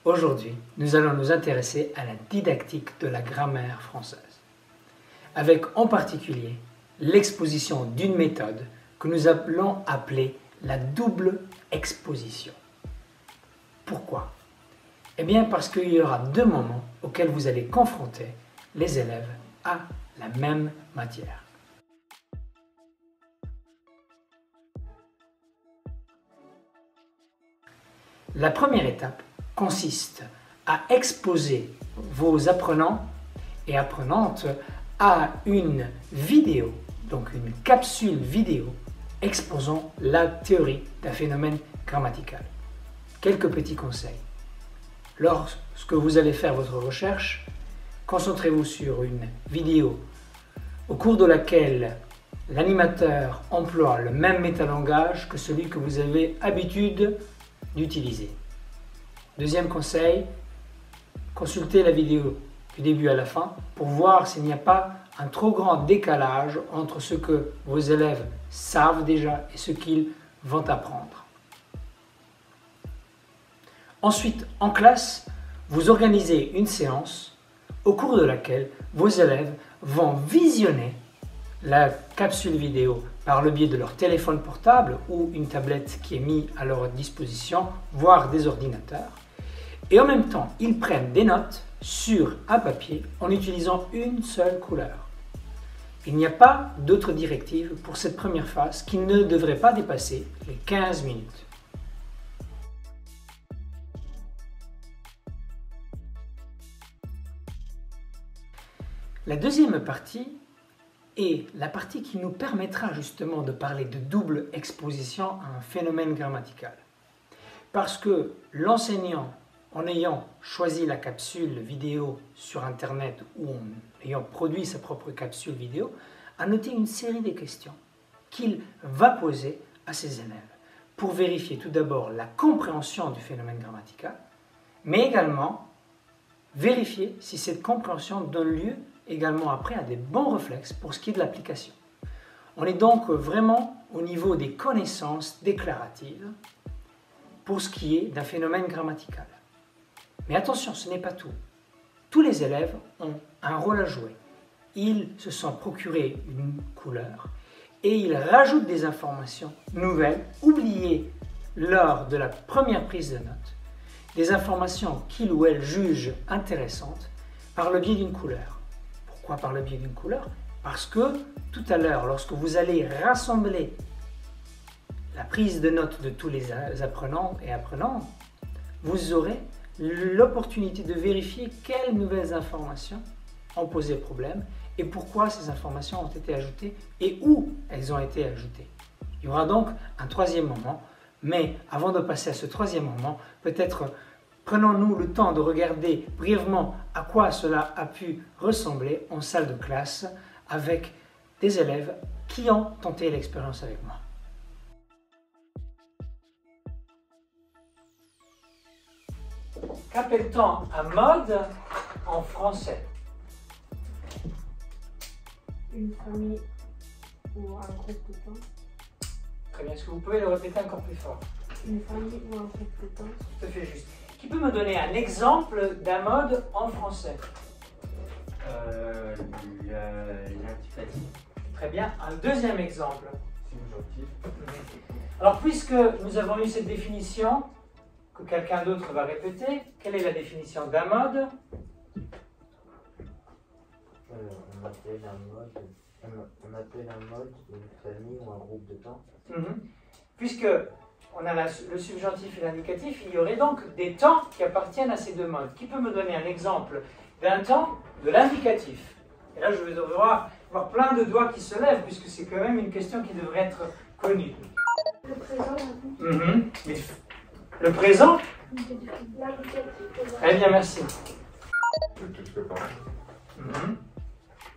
Aujourd'hui, nous allons nous intéresser à la didactique de la grammaire française, avec en particulier l'exposition d'une méthode que nous allons appeler la double exposition. Pourquoi? Eh bien parce qu'il y aura deux moments auxquels vous allez confronter les élèves à la même matière. La première étape consiste à exposer vos apprenants et apprenantes à une vidéo, donc une capsule vidéo exposant la théorie d'un phénomène grammatical. Quelques petits conseils. Lorsque vous allez faire votre recherche, concentrez-vous sur une vidéo au cours de laquelle l'animateur emploie le même métalangage que celui que vous avez habitude d'utiliser. Deuxième conseil, consultez la vidéo du début à la fin pour voir s'il n'y a pas un trop grand décalage entre ce que vos élèves savent déjà et ce qu'ils vont apprendre. Ensuite, en classe, vous organisez une séance au cours de laquelle vos élèves vont visionner la capsule vidéo par le biais de leur téléphone portable ou une tablette qui est mise à leur disposition, voire des ordinateurs. Et en même temps, ils prennent des notes sur un papier en utilisant une seule couleur. Il n'y a pas d'autre directive pour cette première phase qui ne devrait pas dépasser les 15 minutes. La deuxième partie est la partie qui nous permettra justement de parler de double exposition à un phénomène grammatical. Parce que l'enseignant, en ayant choisi la capsule vidéo sur Internet ou en ayant produit sa propre capsule vidéo, a noté une série de questions qu'il va poser à ses élèves pour vérifier tout d'abord la compréhension du phénomène grammatical, mais également vérifier si cette compréhension donne lieu également après à des bons réflexes pour ce qui est de l'application. On est donc vraiment au niveau des connaissances déclaratives pour ce qui est d'un phénomène grammatical. Mais attention, ce n'est pas tout. Tous les élèves ont un rôle à jouer. Ils se sont procurés une couleur et ils rajoutent des informations nouvelles, oubliées lors de la première prise de notes, des informations qu'ils ou elles jugent intéressantes par le biais d'une couleur. Pourquoi par le biais d'une couleur? Parce que tout à l'heure, lorsque vous allez rassembler la prise de notes de tous les apprenants et apprenantes, vous aurez l'opportunité de vérifier quelles nouvelles informations ont posé problème et pourquoi ces informations ont été ajoutées et où elles ont été ajoutées. Il y aura donc un troisième moment, mais avant de passer à ce troisième moment, peut-être prenons-nous le temps de regarder brièvement à quoi cela a pu ressembler en salle de classe avec des élèves qui ont tenté l'expérience avec moi. Qu'appelle-t-on un mode en français? Une famille ou un groupe de temps. Très bien, est-ce que vous pouvez le répéter encore plus fort? Une famille ou un groupe de temps. Tout à fait juste. Qui peut me donner un exemple d'un mode en français? L'indicatif. Très bien. Un deuxième exemple. Subjonctif. Alors, puisque nous avons eu cette définition, que quelqu'un d'autre va répéter, quelle est la définition d'un mode? On appelle un mode une famille ou un groupe de temps. Puisque on a le subjonctif et l'indicatif, il y aurait donc des temps qui appartiennent à ces deux modes. Qui peut me donner un exemple d'un temps de l'indicatif? Et là, je vais devoir avoir plein de doigts qui se lèvent, puisque c'est quand même une question qui devrait être connue. Le présent. Mais le présent? L'indicatif. Très bien, merci.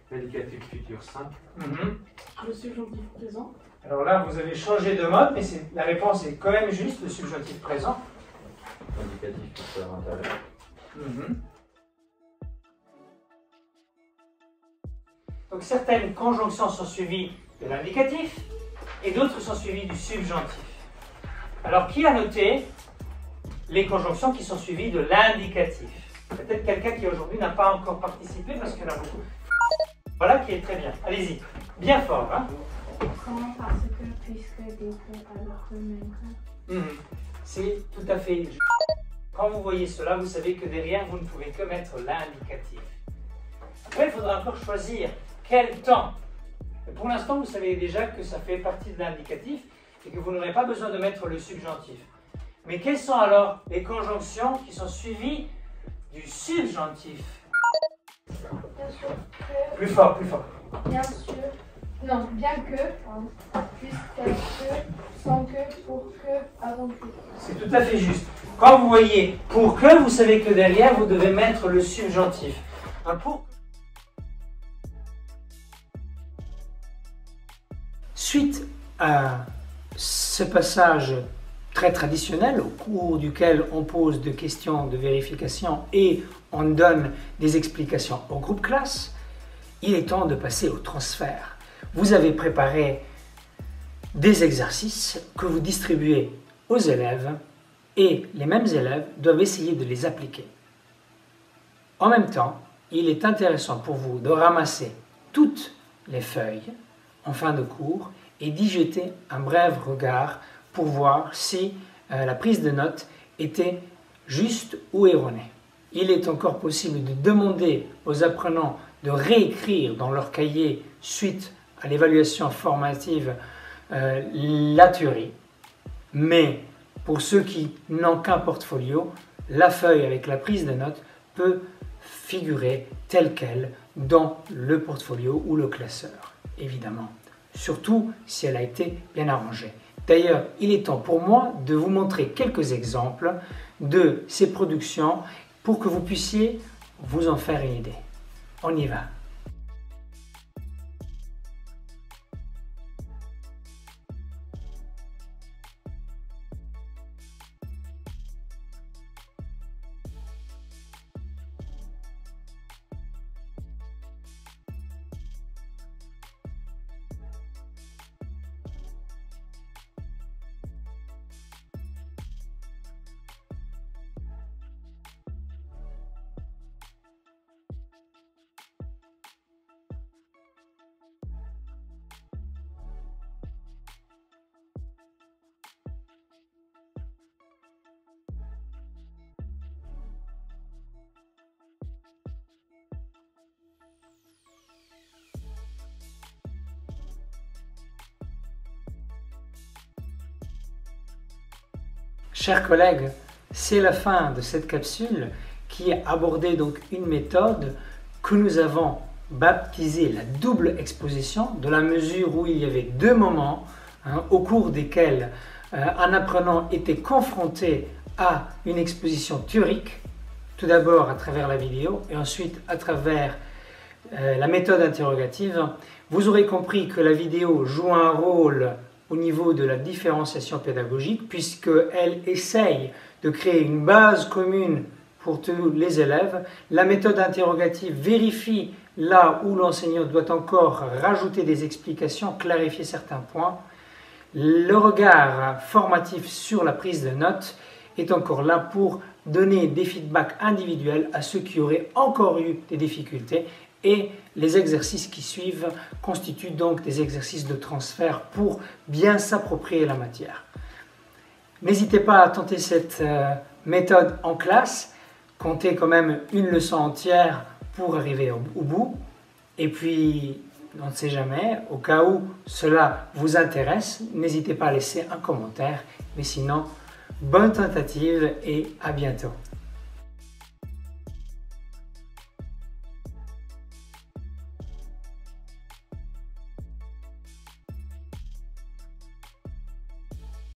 L'indicatif futur simple. Le subjonctif présent. Alors là, vous avez changé de mode, mais la réponse est quand même juste, le subjonctif présent. L'indicatif futur antérieur. Donc certaines conjonctions sont suivies de l'indicatif et d'autres sont suivies du subjonctif. Alors qui a noté les conjonctions qui sont suivies de l'indicatif. Peut-être quelqu'un qui aujourd'hui n'a pas encore participé parce qu'il y en a beaucoup. Voilà qui est très bien. Allez-y, bien fort. Hein? Quand, parce que, puisque, dès que, alors que, même que. C'est tout à fait juste. Quand vous voyez cela, vous savez que derrière, vous ne pouvez que mettre l'indicatif. Après, il faudra encore choisir quel temps. Pour l'instant, vous savez déjà que ça fait partie de l'indicatif et que vous n'aurez pas besoin de mettre le subjonctif. Mais quelles sont alors les conjonctions qui sont suivies du subjonctif? Bien sûr que. Plus fort, plus fort. Bien sûr. Non, bien que, pardon, puisque, que, sans que, pour que, avant que. C'est tout à fait juste. Quand vous voyez pour que, vous savez que derrière, vous devez mettre le subjonctif. Un pour. Suite à ce passage très traditionnel au cours duquel on pose des questions de vérification et on donne des explications au groupe classe, il est temps de passer au transfert. Vous avez préparé des exercices que vous distribuez aux élèves et les mêmes élèves doivent essayer de les appliquer. En même temps, il est intéressant pour vous de ramasser toutes les feuilles en fin de cours et d'y jeter un bref regard pour voir si la prise de notes était juste ou erronée. Il est encore possible de demander aux apprenants de réécrire dans leur cahier suite à l'évaluation formative la théorie, mais pour ceux qui n'ont qu'un portfolio, la feuille avec la prise de notes peut figurer telle qu'elle dans le portfolio ou le classeur, évidemment. Surtout si elle a été bien arrangée. D'ailleurs, il est temps pour moi de vous montrer quelques exemples de ces productions pour que vous puissiez vous en faire une idée. On y va. Chers collègues, c'est la fin de cette capsule qui a abordé donc une méthode que nous avons baptisée la double exposition, de la mesure où il y avait deux moments au cours desquels un apprenant était confronté à une exposition théorique, tout d'abord à travers la vidéo et ensuite à travers la méthode interrogative. Vous aurez compris que la vidéo joue un rôle au niveau de la différenciation pédagogique puisqu'elle essaye de créer une base commune pour tous les élèves. La méthode interrogative vérifie là où l'enseignant doit encore rajouter des explications, clarifier certains points. Le regard formatif sur la prise de notes est encore là pour donner des feedbacks individuels à ceux qui auraient encore eu des difficultés. Et les exercices qui suivent constituent donc des exercices de transfert pour bien s'approprier la matière. N'hésitez pas à tenter cette méthode en classe. Comptez quand même une leçon entière pour arriver au bout. Et puis, on ne sait jamais, au cas où cela vous intéresse, n'hésitez pas à laisser un commentaire. Mais sinon, bonne tentative et à bientôt.